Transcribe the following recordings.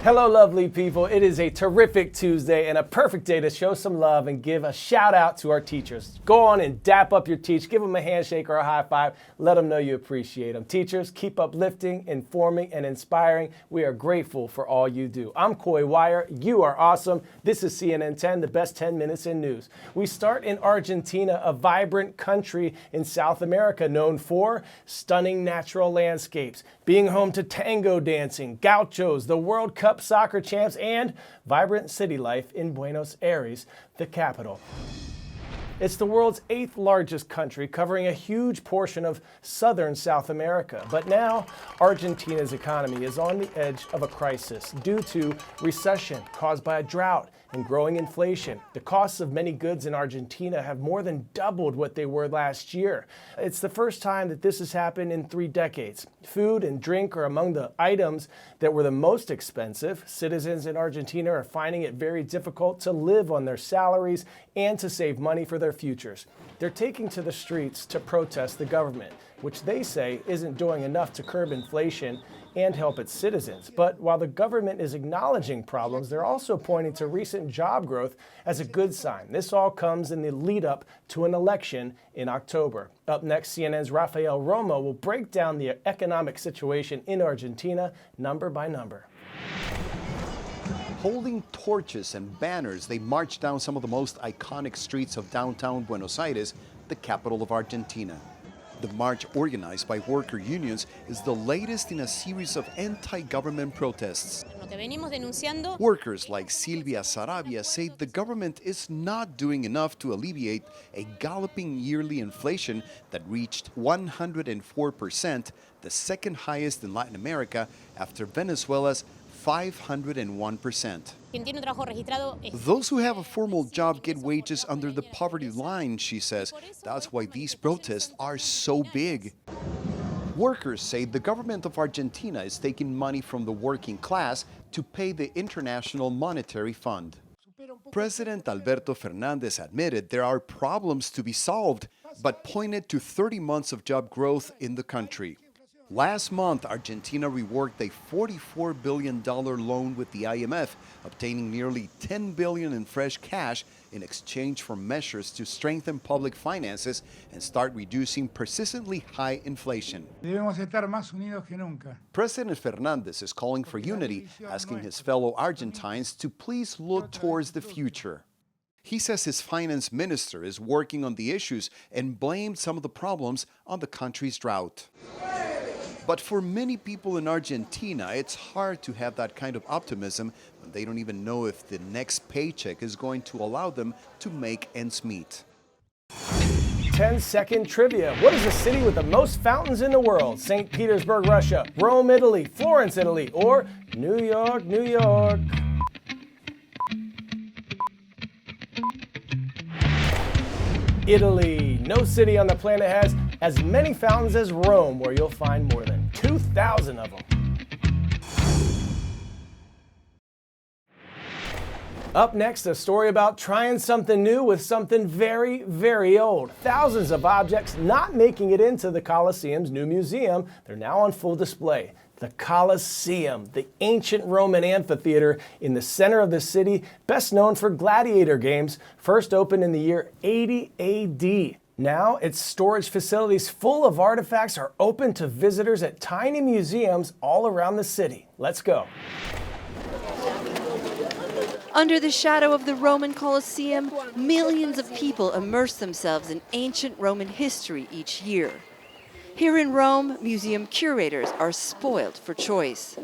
Hello, lovely people. It is a terrific Tuesday and a perfect day to show some love and give a shout out to our teachers. Go on and dap up your teacher, give them a handshake or a high five. Let them know you appreciate them. Teachers, keep uplifting, informing, and inspiring. We are grateful for all you do. I'm Coy Wire. You are awesome. This is CNN 10, the best 10 minutes in news. We start in Argentina, a vibrant country in South America known for stunning natural landscapes, being home to tango dancing, gauchos, the World Cup soccer champs, and vibrant city life in Buenos Aires, the capital. It's the world's 8th largest country, covering a huge portion of southern South America. But now, Argentina's economy is on the edge of a crisis due to recession caused by a drought and growing inflation. The costs of many goods in Argentina have more than doubled what they were last year. It's the first time that this has happened in 3 decades. Food and drink are among the items that were the most expensive. Citizens in Argentina are finding it very difficult to live on their salaries and to save money for their futures. They're taking to the streets to protest the government, which they say isn't doing enough to curb inflation and help its citizens. But while the government is acknowledging problems, they're also pointing to recent job growth as a good sign. This all comes in the lead up to an election in October. Up next, CNN's Rafael Romo will break down the economic situation in Argentina number by number. Holding torches and banners, they marched down some of the most iconic streets of downtown Buenos Aires, the capital of Argentina. The march, organized by worker unions, is the latest in a series of anti-government protests. Workers like Silvia Sarabia say the government is not doing enough to alleviate a galloping yearly inflation that reached 104%, the second highest in Latin America after Venezuela's 501%. Those who have a formal job get wages under the poverty line, she says. That's why these protests are so big. Workers say the government of Argentina is taking money from the working class to pay the International Monetary Fund. President Alberto Fernandez admitted there are problems to be solved, but pointed to 30 months of job growth in the country. Last month, Argentina reworked a $44 billion loan with the IMF, obtaining nearly $10 billion in fresh cash in exchange for measures to strengthen public finances and start reducing persistently high inflation. President Fernandez is calling for unity, asking his fellow Argentines to please look towards the future. He says his finance minister is working on the issues and blamed some of the problems on the country's drought. But for many people in Argentina, it's hard to have that kind of optimism when they don't even know if the next paycheck is going to allow them to make ends meet. 10-second trivia. What is the city with the most fountains in the world? St. Petersburg, Russia, Rome, Italy, Florence, Italy, or New York, New York? Italy. No city on the planet has as many fountains as Rome, where you'll find more than 2,000 of them. Up next, a story about trying something new with something very, very old. Thousands of objects not making it into the Colosseum's new museum. They're now on full display. The Colosseum, the ancient Roman amphitheater in the center of the city, best known for gladiator games, first opened in the year 80 AD. Now, its storage facilities full of artifacts are open to visitors at tiny museums all around the city. Let's go. Under the shadow of the Roman Colosseum, millions of people immerse themselves in ancient Roman history each year. Here in Rome, museum curators are spoiled for choice.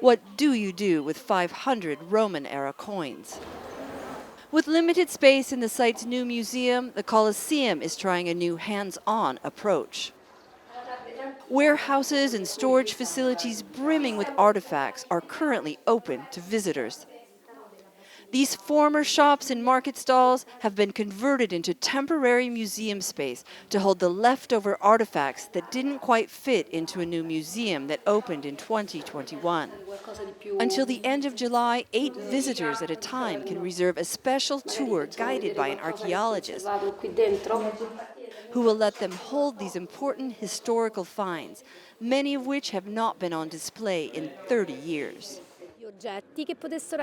What do you do with 500 Roman-era coins? With limited space in the site's new museum, the Colosseum is trying a new hands-on approach. Warehouses and storage facilities brimming with artifacts are currently open to visitors. These former shops and market stalls have been converted into temporary museum space to hold the leftover artifacts that didn't quite fit into a new museum that opened in 2021. Until the end of July, 8 visitors at a time can reserve a special tour guided by an archaeologist who will let them hold these important historical finds, many of which have not been on display in 30 years.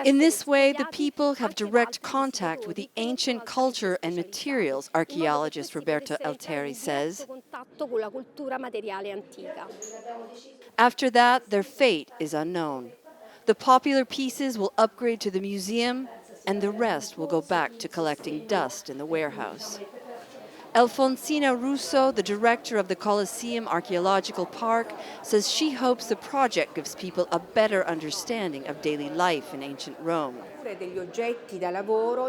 In this way, the people have direct contact with the ancient culture and materials, archaeologist Roberto Alteri says. After that, their fate is unknown. The popular pieces will upgrade to the museum, and the rest will go back to collecting dust in the warehouse. Alfonsina Russo, the director of the Colosseum Archaeological Park, says she hopes the project gives people a better understanding of daily life in ancient Rome.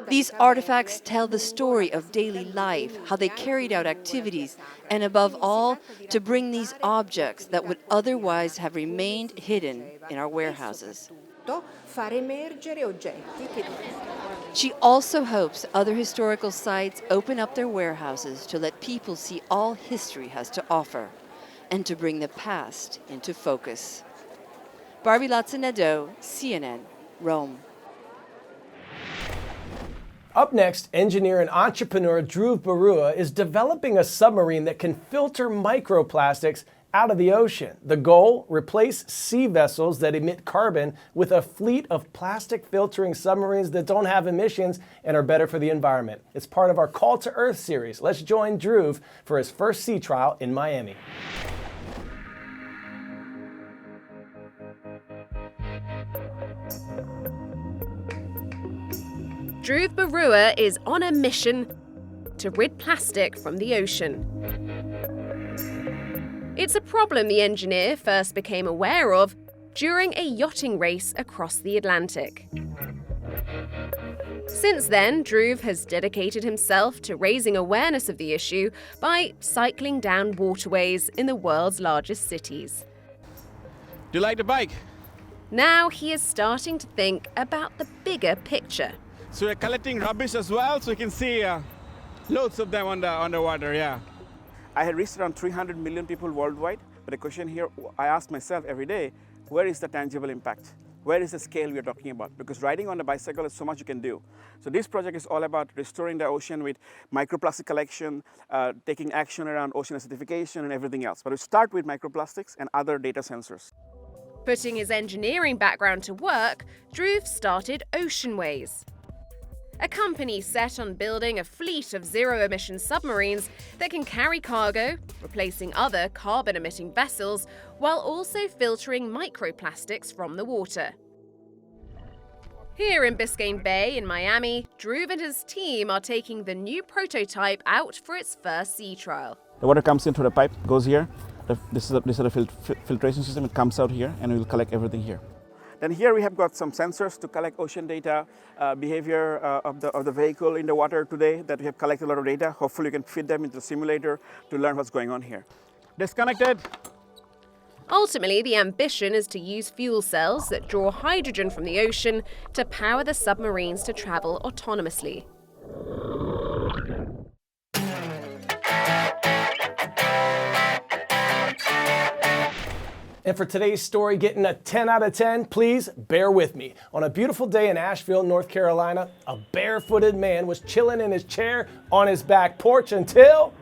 These artifacts tell the story of daily life, how they carried out activities, and above all, to bring these objects that would otherwise have remained hidden in our warehouses. She also hopes other historical sites open up their warehouses to let people see all history has to offer and to bring the past into focus. Barbie Lazzanedo, CNN, Rome. Up next, engineer and entrepreneur Dhruv Barua is developing a submarine that can filter microplastics out of the ocean. The goal, replace sea vessels that emit carbon with a fleet of plastic filtering submarines that don't have emissions and are better for the environment. It's part of our Call to Earth series. Let's join Dhruv for his first sea trial in Miami. Dhruv Barua is on a mission to rid plastic from the ocean. It's a problem the engineer first became aware of during a yachting race across the Atlantic. Since then, Dhruv has dedicated himself to raising awareness of the issue by cycling down waterways in the world's largest cities. Do you like the bike? Now he is starting to think about the bigger picture. So we're collecting rubbish as well, so you can see loads of them on the water, yeah. I had reached around 300 million people worldwide, but the question here I ask myself every day, where is the tangible impact? Where is the scale we are talking about? Because riding on a bicycle is so much you can do. So this project is all about restoring the ocean with microplastic collection, taking action around ocean acidification and everything else. But we start with microplastics and other data sensors. Putting his engineering background to work, Dhruv started Oceanways, a company set on building a fleet of zero-emission submarines that can carry cargo, replacing other carbon-emitting vessels, while also filtering microplastics from the water. Here in Biscayne Bay in Miami, Dhruv and his team are taking the new prototype out for its first sea trial. The water comes in through the pipe, goes here. This is a filtration system. It comes out here, and we will collect everything here. Then here we have got some sensors to collect ocean data, behavior of the vehicle in the water today that we have collected a lot of data. Hopefully you can feed them into the simulator to learn what's going on here. Disconnected. Ultimately, the ambition is to use fuel cells that draw hydrogen from the ocean to power the submarines to travel autonomously. And for today's story, getting a 10 out of 10, please bear with me. On a beautiful day in Asheville, North Carolina, a barefooted man was chilling in his chair on his back porch until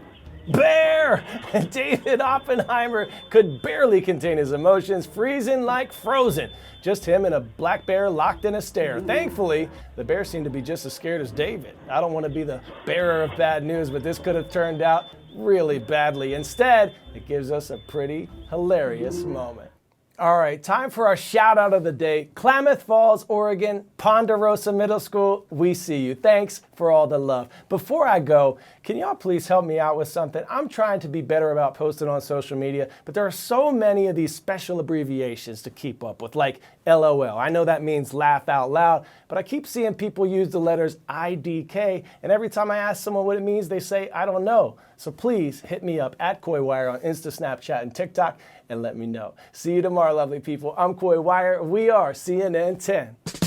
bear! David Oppenheimer could barely contain his emotions, freezing like frozen. Just him and a black bear locked in a stare. Thankfully, the bear seemed to be just as scared as David. I don't want to be the bearer of bad news, but this could have turned out really badly. Instead, it gives us a pretty hilarious moment. All right, time for our shout out of the day. Klamath Falls, Oregon, Ponderosa Middle School, we see you. Thanks for all the love. Before I go, can y'all please help me out with something? I'm trying to be better about posting on social media, but there are so many of these special abbreviations to keep up with, like LOL. I know that means laugh out loud, but I keep seeing people use the letters IDK, and every time I ask someone what it means, they say, I don't know. So please hit me up at KoiWire on Insta, Snapchat, and TikTok and let me know. See you tomorrow, lovely people. I'm Koi Wire. We are CNN 10.